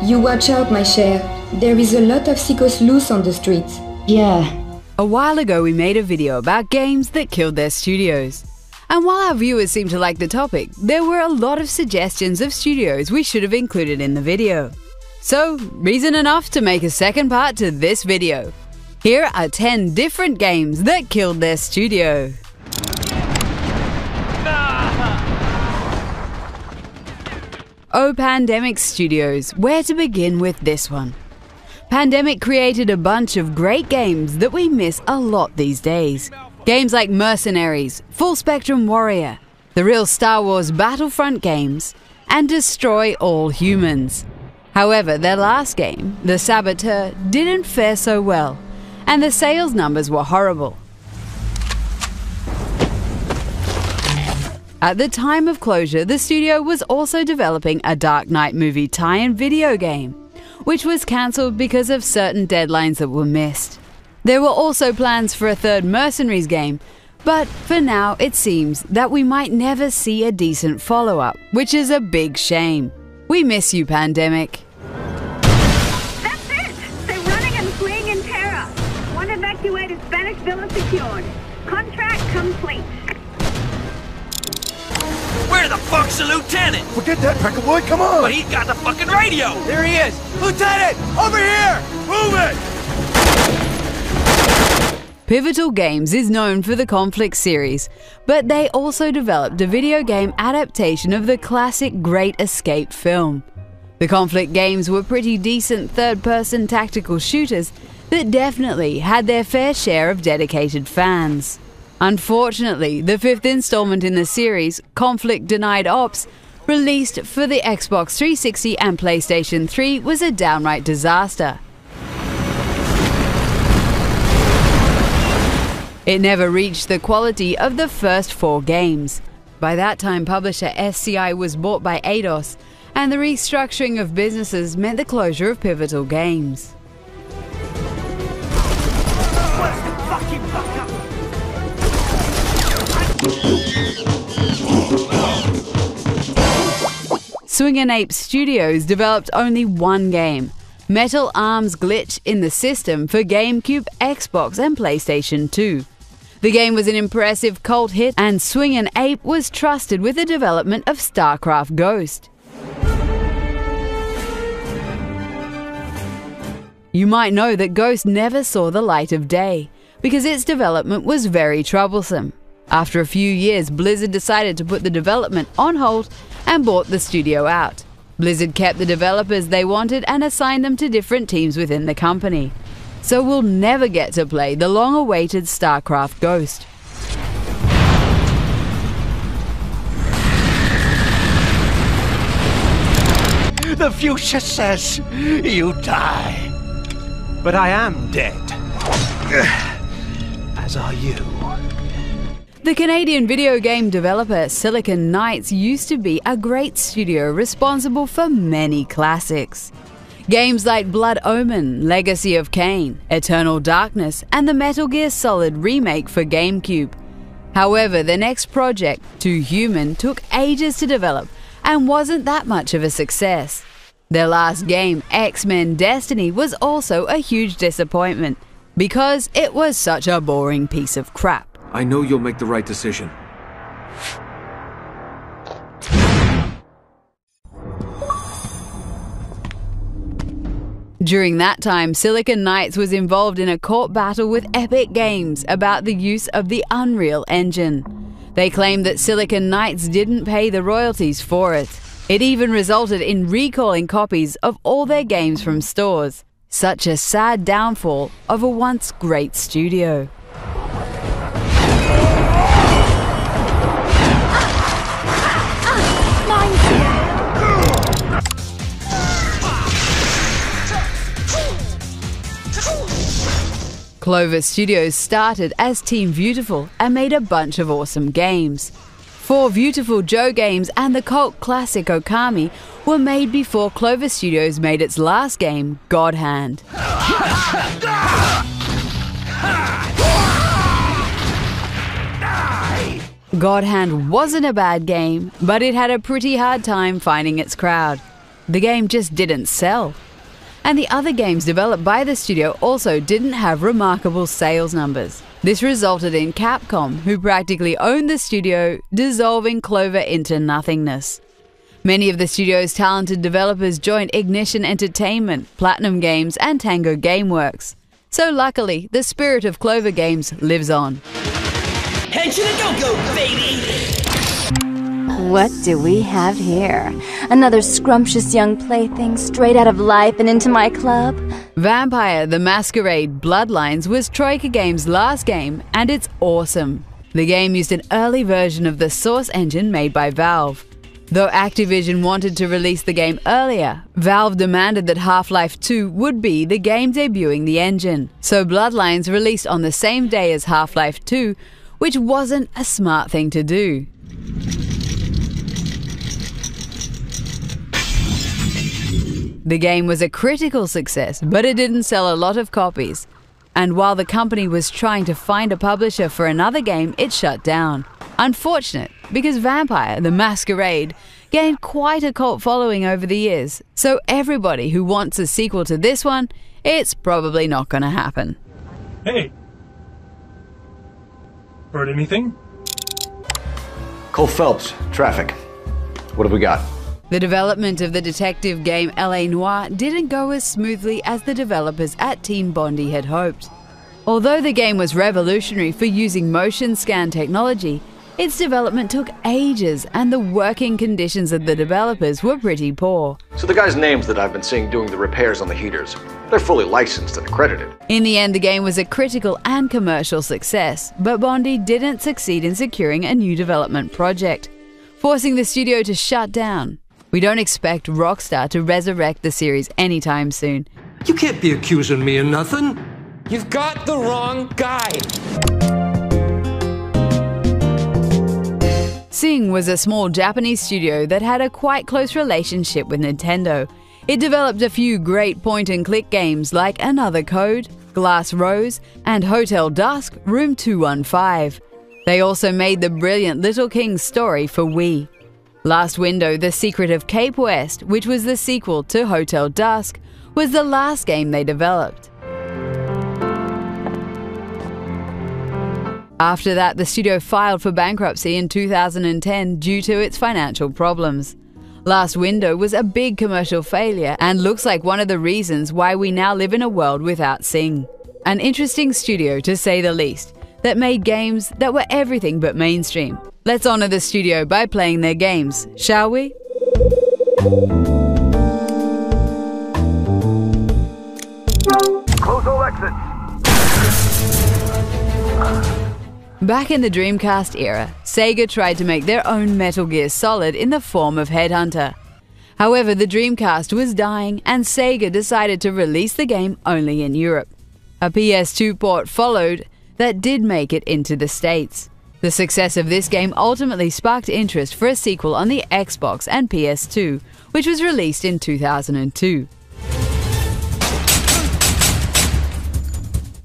You watch out, my cher. There is a lot of sickos loose on the streets. Yeah. A while ago we made a video about games that killed their studios. And while our viewers seemed to like the topic, there were a lot of suggestions of studios we should have included in the video. So, reason enough to make a second part to this video. Here are 10 different games that killed their studio. Oh, Pandemic Studios, where to begin with this one? Pandemic created a bunch of great games that we miss a lot these days. Games like Mercenaries, Full Spectrum Warrior, the real Star Wars Battlefront games, and Destroy All Humans. However, their last game, The Saboteur, didn't fare so well, and the sales numbers were horrible. At the time of closure, the studio was also developing a Dark Knight movie tie-in video game, which was cancelled because of certain deadlines that were missed. There were also plans for a third Mercenaries game, but for now it seems that we might never see a decent follow-up, which is a big shame. We miss you, Pandemic. That's it! They're running and fleeing in terror. One evacuated Spanish villa secured. Contract complete. Where the fuck's the lieutenant? Forget that, Pecker boy, come on! But he's got the fucking radio! There he is! Lieutenant! Over here! Move it! Pivotal Games is known for the Conflict series, but they also developed a video game adaptation of the classic Great Escape film. The Conflict games were pretty decent third-person tactical shooters that definitely had their fair share of dedicated fans. Unfortunately, the fifth installment in the series, Conflict Denied Ops, released for the Xbox 360 and PlayStation 3, was a downright disaster. It never reached the quality of the first 4 games. By that time, publisher SCI was bought by Eidos, and the restructuring of businesses meant the closure of Pivotal Games. Swingin' Ape Studios developed only one game, Metal Arms Glitch in the System for GameCube, Xbox and PlayStation 2. The game was an impressive cult hit, and Swingin' Ape was trusted with the development of StarCraft Ghost. You might know that Ghost never saw the light of day, because its development was very troublesome. After a few years, Blizzard decided to put the development on hold and bought the studio out. Blizzard kept the developers they wanted and assigned them to different teams within the company. So we'll never get to play the long-awaited StarCraft Ghost. The future says you die. But I am dead. As are you. The Canadian video game developer Silicon Knights used to be a great studio responsible for many classics. Games like Blood Omen, Legacy of Kain, Eternal Darkness, and the Metal Gear Solid remake for GameCube. However, the next project, Too Human, took ages to develop and wasn't that much of a success. Their last game, X-Men Destiny, was also a huge disappointment because it was such a boring piece of crap. I know you'll make the right decision. During that time, Silicon Knights was involved in a court battle with Epic Games about the use of the Unreal Engine. They claimed that Silicon Knights didn't pay the royalties for it. It even resulted in recalling copies of all their games from stores. Such a sad downfall of a once great studio. Clover Studios started as Team Beautiful and made a bunch of awesome games. 4 Beautiful Joe games and the cult classic Okami were made before Clover Studios made its last game, God Hand. God Hand wasn't a bad game, but it had a pretty hard time finding its crowd. The game just didn't sell. And the other games developed by the studio also didn't have remarkable sales numbers. This resulted in Capcom, who practically owned the studio, dissolving Clover into nothingness. Many of the studio's talented developers joined Ignition Entertainment, Platinum Games, and Tango Gameworks. So luckily, the spirit of Clover Games lives on. Head to the go-go, baby! What do we have here? Another scrumptious young plaything straight out of life and into my club? Vampire: The Masquerade Bloodlines was Troika Games' last game, and it's awesome. The game used an early version of the Source engine made by Valve. Though Activision wanted to release the game earlier, Valve demanded that Half-Life 2 would be the game debuting the engine. So Bloodlines released on the same day as Half-Life 2, which wasn't a smart thing to do. The game was a critical success, but it didn't sell a lot of copies. And while the company was trying to find a publisher for another game, it shut down. Unfortunate, because Vampire: The Masquerade gained quite a cult following over the years. So everybody who wants a sequel to this one, it's probably not going to happen. Hey! Heard anything? Cole Phelps, traffic. What have we got? The development of the detective game L.A. Noire didn't go as smoothly as the developers at Team Bondi had hoped. Although the game was revolutionary for using motion scan technology, its development took ages and the working conditions of the developers were pretty poor. So the guys' names that I've been seeing doing the repairs on the heaters, they're fully licensed and accredited. In the end, the game was a critical and commercial success, but Bondi didn't succeed in securing a new development project, forcing the studio to shut down. We don't expect Rockstar to resurrect the series anytime soon. You can't be accusing me of nothing. You've got the wrong guy. Sing was a small Japanese studio that had a quite close relationship with Nintendo. It developed a few great point-and-click games like Another Code, Glass Rose, and Hotel Dusk Room 215. They also made the brilliant Little King's Story for Wii. Last Window: The Secret of Cape West, which was the sequel to Hotel Dusk, was the last game they developed. After that, the studio filed for bankruptcy in 2010 due to its financial problems. Last Window was a big commercial failure and looks like one of the reasons why we now live in a world without Sing. An interesting studio, to say the least, that made games that were everything but mainstream. Let's honor the studio by playing their games, shall we? Close all exits. Back in the Dreamcast era, Sega tried to make their own Metal Gear Solid in the form of Headhunter. However, the Dreamcast was dying and Sega decided to release the game only in Europe. A PS2 port followed that did make it into the States. The success of this game ultimately sparked interest for a sequel on the Xbox and PS2, which was released in 2002.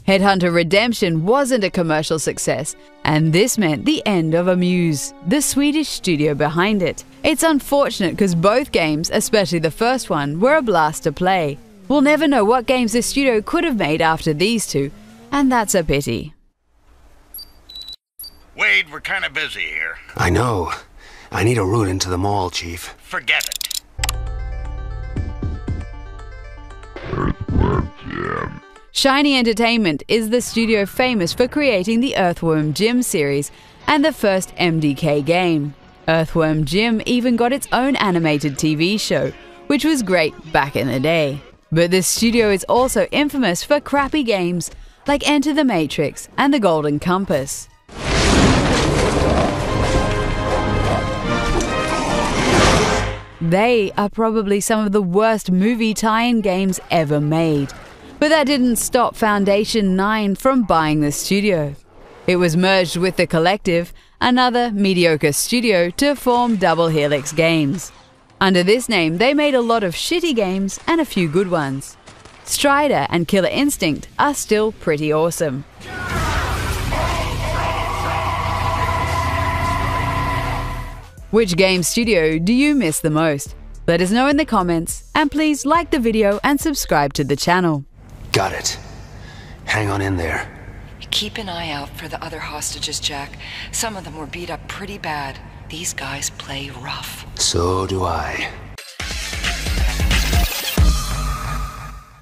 Headhunter Redemption wasn't a commercial success, and this meant the end of Amuse, the Swedish studio behind it. It's unfortunate because both games, especially the first one, were a blast to play. We'll never know what games the studio could have made after these two, and that's a pity. Wade, we're kind of busy here. I know. I need a route into the mall, Chief. Forget it. Shiny Entertainment is the studio famous for creating the Earthworm Jim series and the first MDK game. Earthworm Jim even got its own animated TV show, which was great back in the day. But the studio is also infamous for crappy games like Enter the Matrix and The Golden Compass. They are probably some of the worst movie tie-in games ever made. But that didn't stop Foundation 9 from buying the studio. It was merged with The Collective, another mediocre studio, to form Double Helix Games. Under this name, they made a lot of shitty games and a few good ones. Strider and Killer Instinct are still pretty awesome. Which game studio do you miss the most? Let us know in the comments, and please like the video and subscribe to the channel. Got it. Hang on in there. Keep an eye out for the other hostages, Jack. Some of them were beat up pretty bad. These guys play rough. So do I.